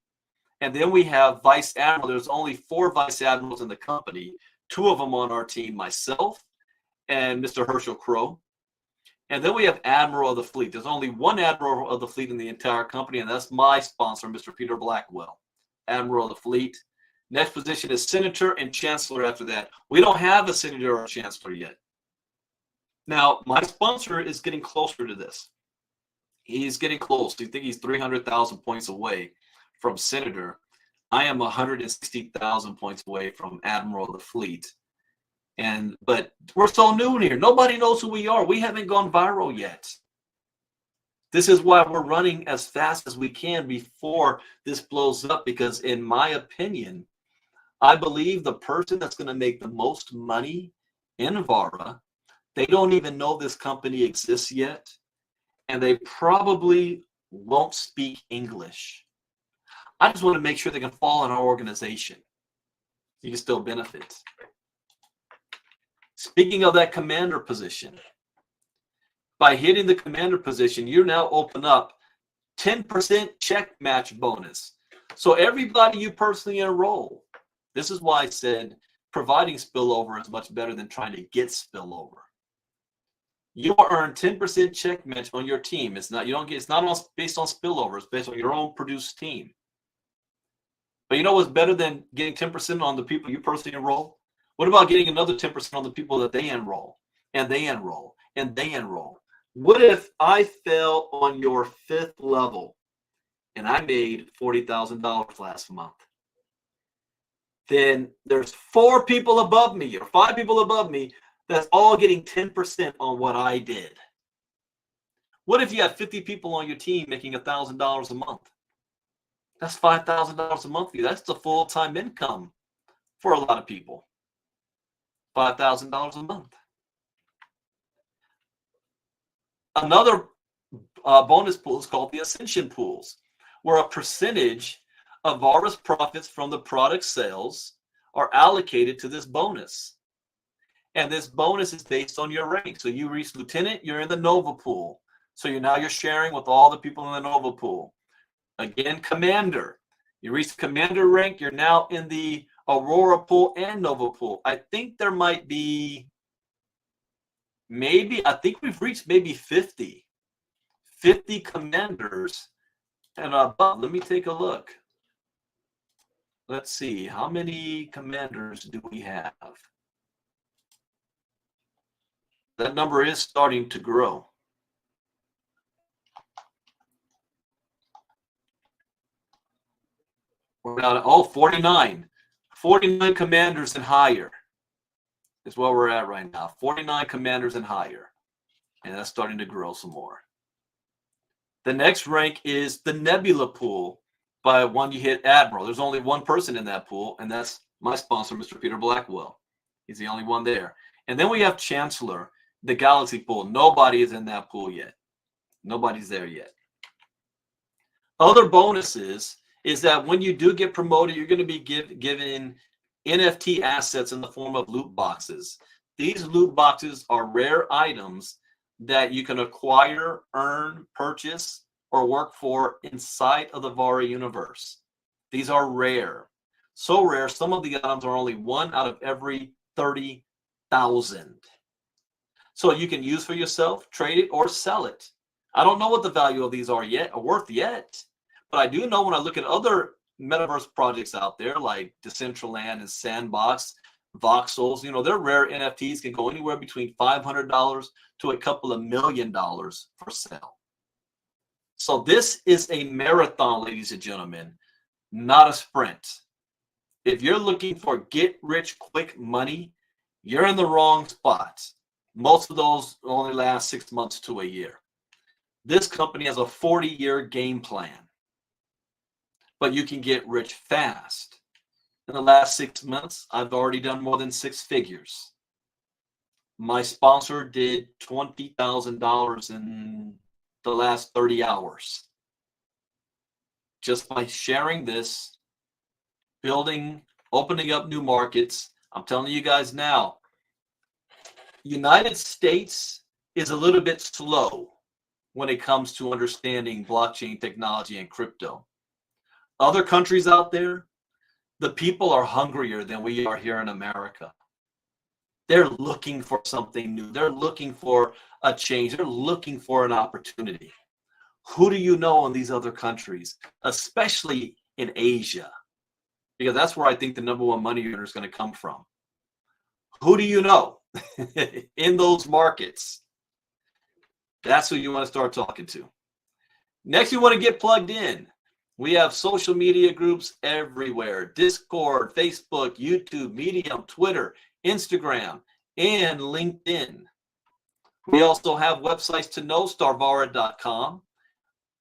And then we have Vice Admiral. There's only 4 Vice Admirals in the company. 2 of them on our team, myself and Mr. Herschel Crow. And then we have Admiral of the Fleet. There's only 1 Admiral of the Fleet in the entire company, and that's my sponsor, Mr. Peter Blackwell, Admiral of the Fleet. Next position is Senator and Chancellor after that. We don't have a Senator or a Chancellor yet. Now, my sponsor is getting closer to this. He's getting close. You think he's 300,000 points away from Senator. I am 160,000 points away from Admiral of the Fleet. But we're so new here. Nobody knows who we are. We haven't gone viral yet. This is why we're running as fast as we can before this blows up, because in my opinion, I believe the person that's going to make the most money in Vara, they don't even know this company exists yet, and they probably won't speak English. I just want to make sure they can fall in our organization. You can still benefit. Speaking of that commander position, by hitting the commander position, you now open up 10% check match bonus. So everybody you personally enroll, this is why I said providing spillover is much better than trying to get spillover. You earn 10% check match on your team. It's not based on spillover. It's based on your own produced team. But you know what's better than getting 10% on the people you personally enroll? What about getting another 10% on the people that they enroll, and they enroll, and they enroll? What if I fell on your 5th level and I made $40,000 last month? Then there's 4 people above me or 5 people above me that's all getting 10% on what I did. What if you had 50 people on your team making $1,000 a month? That's $5,000 a month for you. That's the full-time income for a lot of people. $5,000 a month. Another bonus pool is called the Ascension Pools, where a percentage of Vara's profits from the product sales are allocated to this bonus. And this bonus is based on your rank. So you reach Lieutenant, you're in the Nova Pool. So you're sharing with all the people in the Nova Pool. Again, Commander. You reach Commander rank, you're now in the Aurora Pool and Nova Pool. I think there might be I think we've reached maybe 50 commanders and above. Let me take a look. Let's see, how many commanders do we have? That number is starting to grow. We're down to 49. 49 commanders and higher is where we're at right now. 49 commanders and higher. And that's starting to grow some more. The next rank is the Nebula Pool. By one you hit Admiral. There's only one person in that pool, and that's my sponsor, Mr. Peter Blackwell. He's the only one there. And then we have Chancellor, the Galaxy Pool. Nobody is in that pool yet. Nobody's there yet. Other bonuses is that when you do get promoted, you're going to be given NFT assets in the form of loot boxes. These loot boxes are rare items that you can acquire, earn, purchase, or work for inside of the Vara universe. These are rare. So rare, some of the items are only 1 out of every 30,000. So you can use for yourself, trade it, or sell it. I don't know what the value of these are worth yet. But I do know when I look at other metaverse projects out there like Decentraland and Sandbox, Voxels, their rare NFTs can go anywhere between $500 to a couple of $1 million for sale. So this is a marathon, ladies and gentlemen, not a sprint. If you're looking for get-rich-quick money, you're in the wrong spot. Most of those only last 6 months to a year. This company has a 40-year game plan. But you can get rich fast. In the last 6 months, I've already done more than 6 figures. My sponsor did $20,000 in the last 30 hours. Just by sharing this, building, opening up new markets. I'm telling you guys now, United States is a little bit slow when it comes to understanding blockchain technology and crypto. Other countries out there, the people are hungrier than we are here in America. They're looking for something new. They're looking for a change. They're looking for an opportunity. Who do you know in these other countries, especially in Asia? Because that's where I think the number one money earner is going to come from. Who do you know in those markets? That's who you want to start talking to. Next, you want to get plugged in. We have social media groups everywhere. Discord, Facebook, YouTube, Medium, Twitter, Instagram, and LinkedIn. We also have websites to know, starvara.com,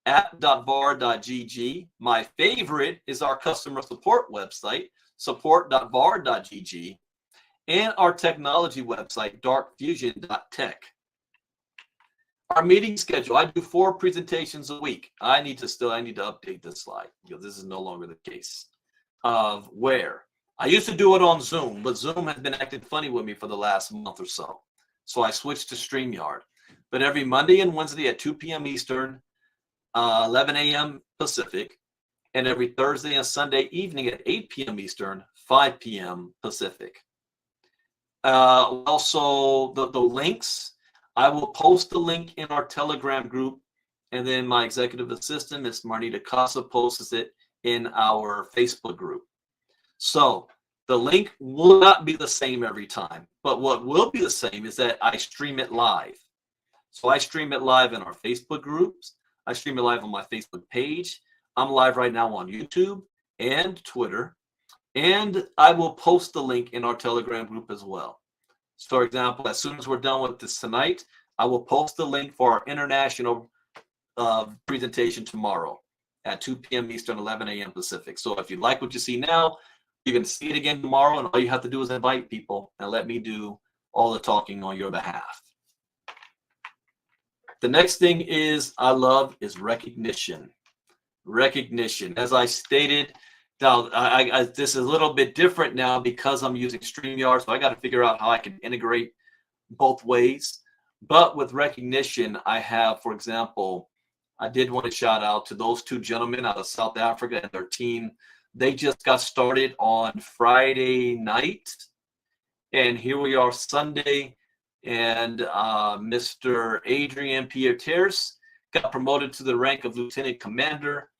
app.vara.gg. My favorite is our customer support website, support.vara.gg, and our technology website, darkfusion.tech. Our meeting schedule, I do 4 presentations a week. I need to update this slide because this is no longer the case. Of where I used to do it on Zoom, but Zoom has been acting funny with me for the last month or so. So I switched to StreamYard. But every Monday and Wednesday at 2 p.m. Eastern, 11 a.m. Pacific, and every Thursday and Sunday evening at 8 p.m. Eastern, 5 p.m. Pacific. Also, the links, I will post the link in our Telegram group, and then my executive assistant, Ms. Marnita Casa, posts it in our Facebook group. So the link will not be the same every time, but what will be the same is that I stream it live. So I stream it live in our Facebook groups. I stream it live on my Facebook page. I'm live right now on YouTube and Twitter, and I will post the link in our Telegram group as well. So, for example, as soon as we're done with this tonight, I will post the link for our international presentation tomorrow at 2 p.m. Eastern, 11 a.m. Pacific. So if you like what you see now, you can see it again tomorrow, and all you have to do is invite people and let me do all the talking on your behalf. The next thing I love is recognition. Recognition. As I stated, now this is a little bit different now because I'm using StreamYard, so I got to figure out how I can integrate both ways. But with recognition, I have, for example, I did want to shout out to those two gentlemen out of South Africa and their team. They just got started on Friday night, and here we are Sunday, and Mr. Adrian Pierre-Terce got promoted to the rank of Lieutenant Commander.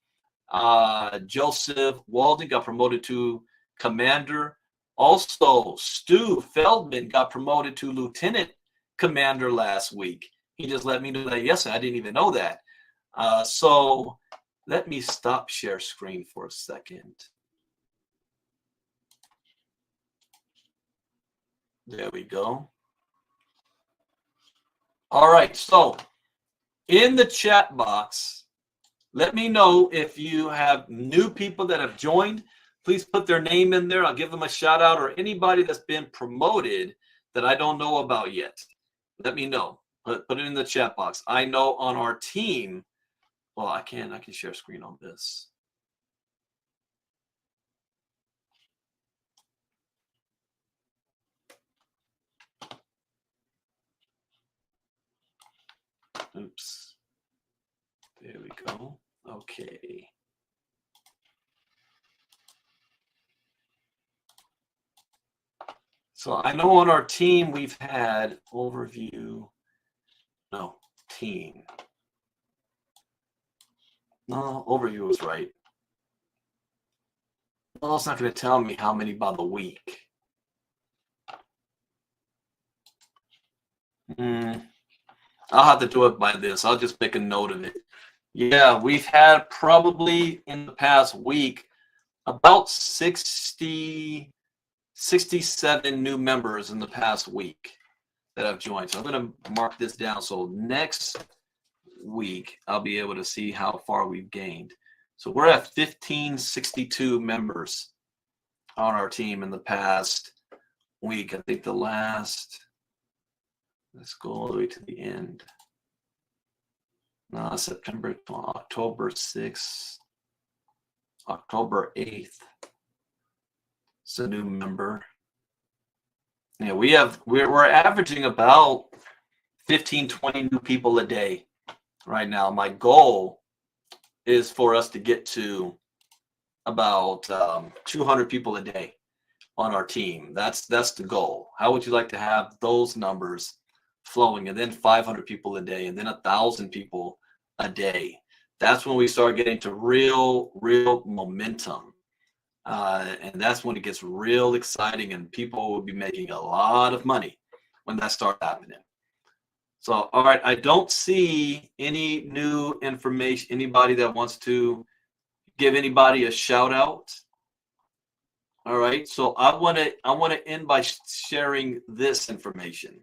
Joseph Walden got promoted to Commander. Also, Stu Feldman got promoted to Lieutenant Commander last week. He just let me know that yesterday. I didn't even know that. So let me stop share screen for a second. There we go. All right, so in the chat box, let me know if you have new people that have joined. Please put their name in there. I'll give them a shout out, or anybody that's been promoted that I don't know about yet. Let me know. Put it in the chat box. I know on our team, well, I can share screen on this. Oops. There we go. Okay. So I know on our team we've had overview. No, team. No, overview was right. Well, it's not going to tell me how many by the week. I'll have to do it by this. I'll just make a note of it. Yeah, we've had probably in the past week about 67 new members in the past week that have joined. So I'm going to mark this down. So next week, I'll be able to see how far we've gained. So we're at 1562 members on our team in the past week. I think the last, let's go all the way to the end. No, September, October 6th, October 8th. It's a new member. Yeah, we're averaging about 15, 20 new people a day right now. My goal is for us to get to about 200 people a day on our team. That's the goal. How would you like to have those numbers flowing, and then 500 people a day, and then 1,000 people a day? That's when we start getting to real momentum. And that's when it gets real exciting, and people will be making a lot of money when that starts happening. So, all right, I don't see any new information. Anybody that wants to give anybody a shout out? All right, so I want to end by sharing this information.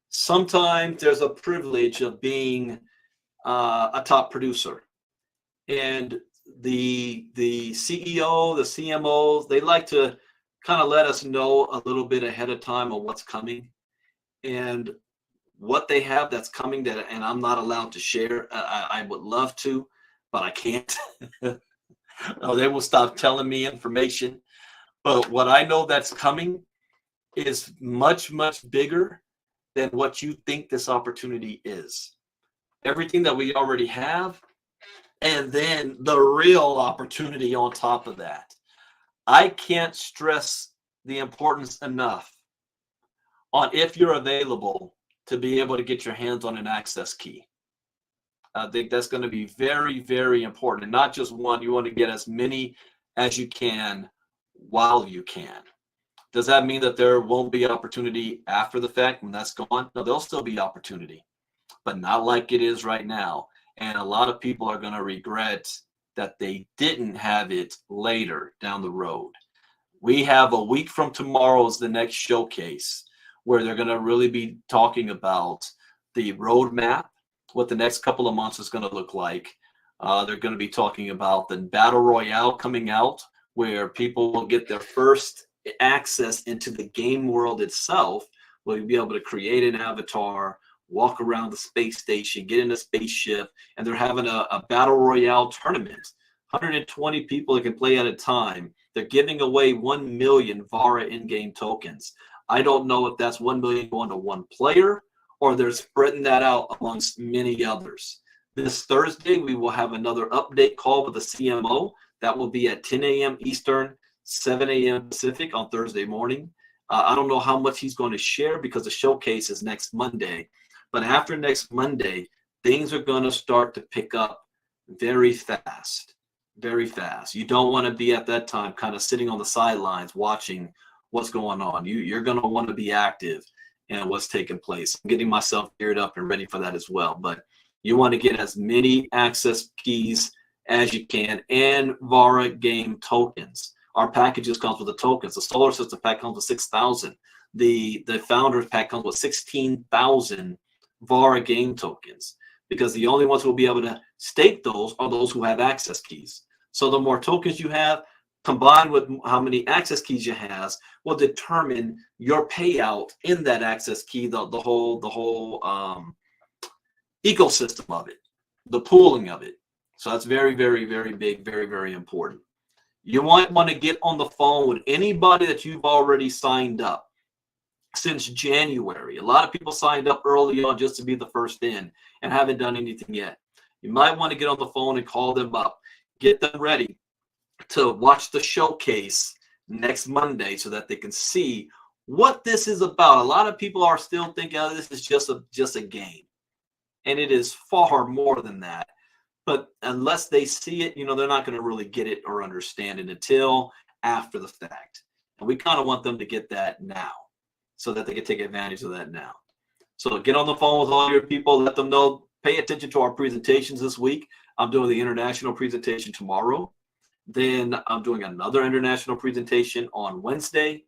Sometimes there's a privilege of being a top producer, and the CEO, the CMOs, they like to kind of let us know a little bit ahead of time of what's coming and what they have that's coming that, and I'm not allowed to share. I would love to, but I can't. No, they will stop telling me information. But what I know that's coming is much bigger than what you think this opportunity is. Everything that we already have, and then the real opportunity on top of that. I can't stress the importance enough on, if you're available, to be able to get your hands on an access key. I think that's going to be very important. And not just one, you want to get as many as you can while you can. Does that mean that there won't be opportunity after the fact when that's gone? No, there'll still be opportunity, but not like it is right now. And a lot of people are going to regret that they didn't have it later down the road. We have a week from tomorrow is the next showcase. where they're going to really be talking about the roadmap, what the next couple of months is going to look like. They're going to be talking about the Battle Royale coming out, where people will get their first access into the game world itself, where you'll be able to create an avatar, walk around the space station, get in a spaceship, and they're having a Battle Royale tournament. 120 people that can play at a time. They're giving away 1 million Vara in-game tokens. I don't know if that's 1 million going to one player or they're spreading that out amongst many others. This Thursday, we will have another update call with the CMO. That will be at 10 a.m. Eastern, 7 a.m. Pacific on Thursday morning. I don't know how much he's going to share because the showcase is next Monday. But after next Monday, things are going to start to pick up very fast, very fast. You don't want to be at that time kind of sitting on the sidelines watching what's going on. You're going to want to be active in what's taking place. I'm getting myself geared up and ready for that as well. But you want to get as many access keys as you can and Vara game tokens. Our packages comes with the tokens. The solar system pack comes with 6,000. The founders pack comes with 16,000 Vara game tokens, because the only ones who will be able to stake those are those who have access keys. So the more tokens you have, combined with how many access keys you have, will determine your payout in that access key, the whole ecosystem of it, the pooling of it. So that's very, very, very big, very, very important. You might want to get on the phone with anybody that you've already signed up since January. A lot of people signed up early on just to be the first in and haven't done anything yet. You might want to get on the phone and call them up, get them ready to watch the showcase next Monday so that they can see what this is about. A lot of people are still thinking, oh, this is just a game. And it is far more than that. But unless they see it, they're not going to really get it or understand it until after the fact. And we kind of want them to get that now so that they can take advantage of that now. So get on the phone with all your people, let them know, pay attention to our presentations this week. I'm doing the international presentation tomorrow. Then I'm doing another international presentation on Wednesday.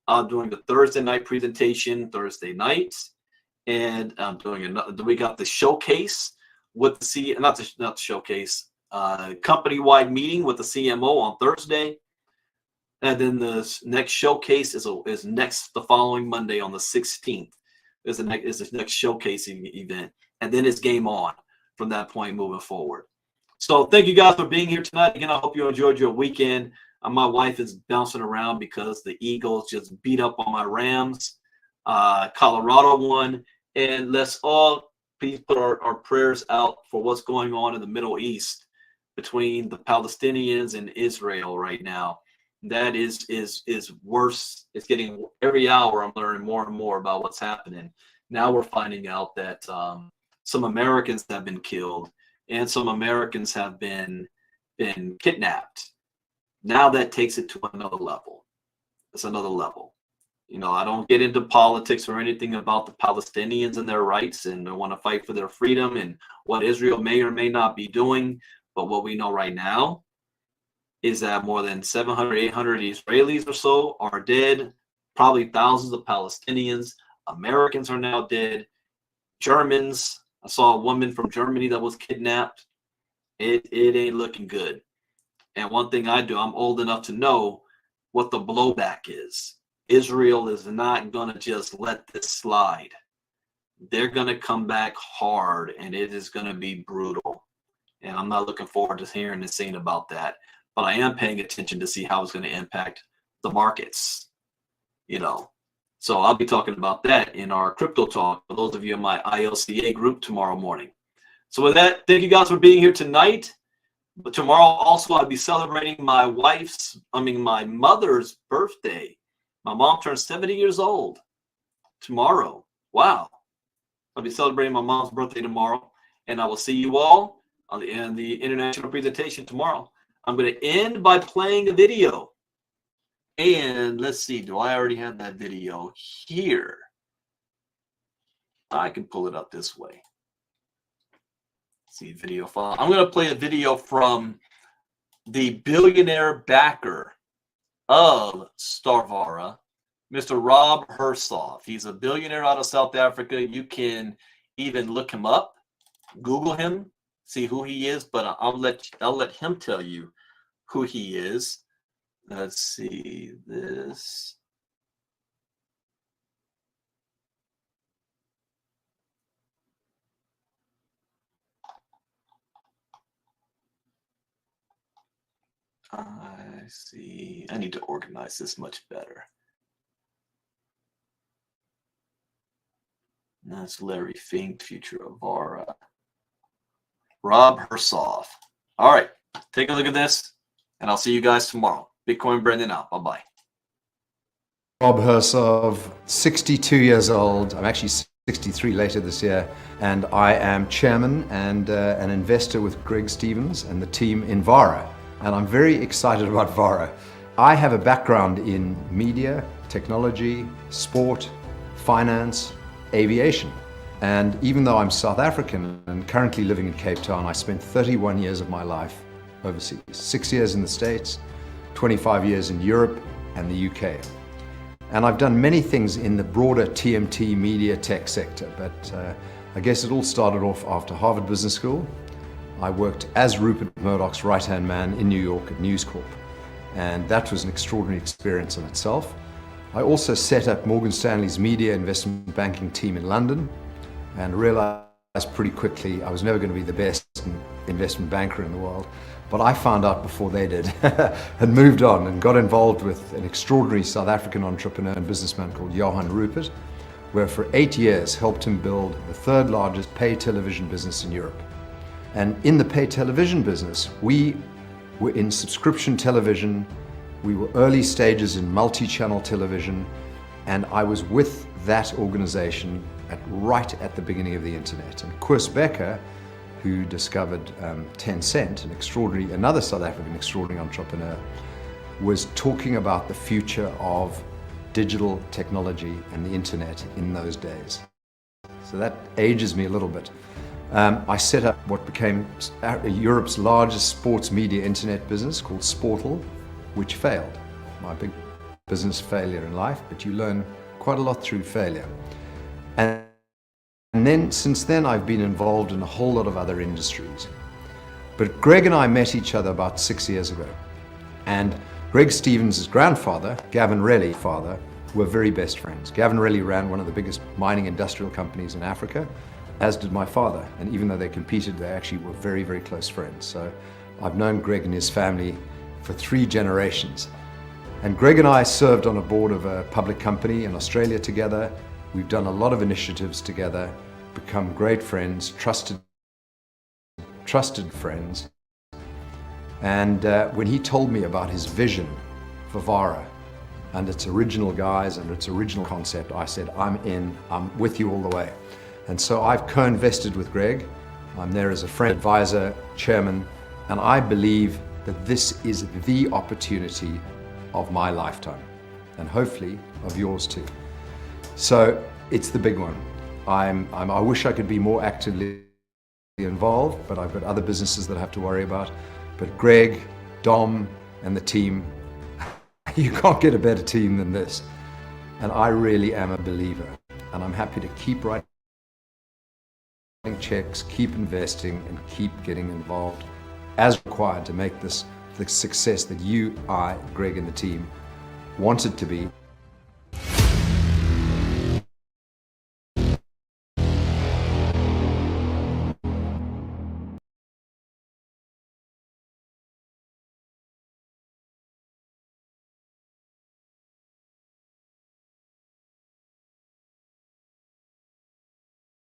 I'm doing the Thursday night presentation Thursday night. And I'm doing another, we got the showcase with the not the showcase, company-wide meeting with the CMO on Thursday. And then the next showcase is next the following Monday on the 16th. Is the next showcasing event. And then it's game on from that point moving forward. So thank you guys for being here tonight. Again, I hope you enjoyed your weekend. My wife is bouncing around because the Eagles just beat up on my Rams. Colorado won. And let's all please put our prayers out for what's going on in the Middle East between the Palestinians and Israel right now. That is worse. It's getting, every hour I'm learning more and more about what's happening. Now we're finding out that some Americans have been killed and some Americans have been kidnapped. Now that takes it to another level. It's another level. I don't get into politics or anything about the Palestinians and their rights, and they want to fight for their freedom and what Israel may or may not be doing. But what we know right now is that more than 700, 800 Israelis or so are dead, probably thousands of Palestinians. Americans are now dead. Germans, I saw a woman from Germany that was kidnapped. It ain't looking good. And one thing I do, I'm old enough to know what the blowback is. Israel is not going to just let this slide. They're going to come back hard, and it is going to be brutal. And I'm not looking forward to hearing and seeing about that. But I am paying attention to see how it's going to impact the markets. So I'll be talking about that in our crypto talk for those of you in my ILCA group tomorrow morning. So with that, thank you guys for being here tonight. But tomorrow also I'll be celebrating my mother's birthday. My mom turns 70 years old tomorrow. Wow. I'll be celebrating my mom's birthday tomorrow. And I will see you all on the international presentation tomorrow. I'm going to end by playing a video. And let's see, do I already have that video here? I can pull it up this way. Let's see, video file. I'm going to play a video from the billionaire backer of Vara, Mr. Rob Hersoff. He's a billionaire out of South Africa. You can even look him up, Google him, see who he is, but I'll let him tell you who he is. Let's see this. I see. I need to organize this much better. That's Larry Fink, future of Vara. Rob Hersoff. All right, take a look at this, and I'll see you guys tomorrow. Bitcoin Brendan out. Bye-bye. Rob Hersoff, 62 years old. I'm actually 63 later this year, and I am chairman and an investor with Greg Stevens and the team in Vara. And I'm very excited about Vara. I have a background in media, technology, sport, finance, aviation. And even though I'm South African and currently living in Cape Town, I spent 31 years of my life overseas. 6 years in the States, 25 years in Europe and the UK. And I've done many things in the broader TMT media tech sector, but I guess it all started off after Harvard Business School. I worked as Rupert Murdoch's right-hand man in New York at News Corp, and that was an extraordinary experience in itself. I also set up Morgan Stanley's media investment banking team in London and realized pretty quickly I was never going to be the best investment banker in the world, but I found out before they did and moved on and got involved with an extraordinary South African entrepreneur and businessman called Johan Rupert, where for 8 years helped him build the third largest pay television business in Europe. And in the pay television business, we were in subscription television, we were early stages in multi-channel television, and I was with that organization right at the beginning of the internet. And Koos Becker, who discovered Tencent, another South African extraordinary entrepreneur, was talking about the future of digital technology and the internet in those days. So that ages me a little bit. I set up what became Europe's largest sports media internet business called Sportal, which failed. My big business failure in life, but you learn quite a lot through failure. And then, since then, I've been involved in a whole lot of other industries. But Greg and I met each other about 6 years ago. And Greg Stevens' grandfather, Gavin Relly, father, were very best friends. Gavin Relly ran one of the biggest mining industrial companies in Africa, as did my father. And even though they competed, they actually were very, very close friends. So I've known Greg and his family for 3 generations. And Greg and I served on a board of a public company in Australia together. We've done a lot of initiatives together, become great friends, trusted friends. And when he told me about his vision for Vara and its original guys and its original concept, I said, I'm in, I'm with you all the way. And so I've co-invested with Greg. I'm there as a friend, advisor, chairman, and I believe that this is the opportunity of my lifetime, and hopefully of yours too. So it's the big one. I wish I could be more actively involved, but I've got other businesses that I have to worry about. But Greg, Dom, and the team, you can't get a better team than this. And I really am a believer, and I'm happy to keep writing checks, keep investing, and keep getting involved as required to make this the success that you, I, Greg, and the team want it to be.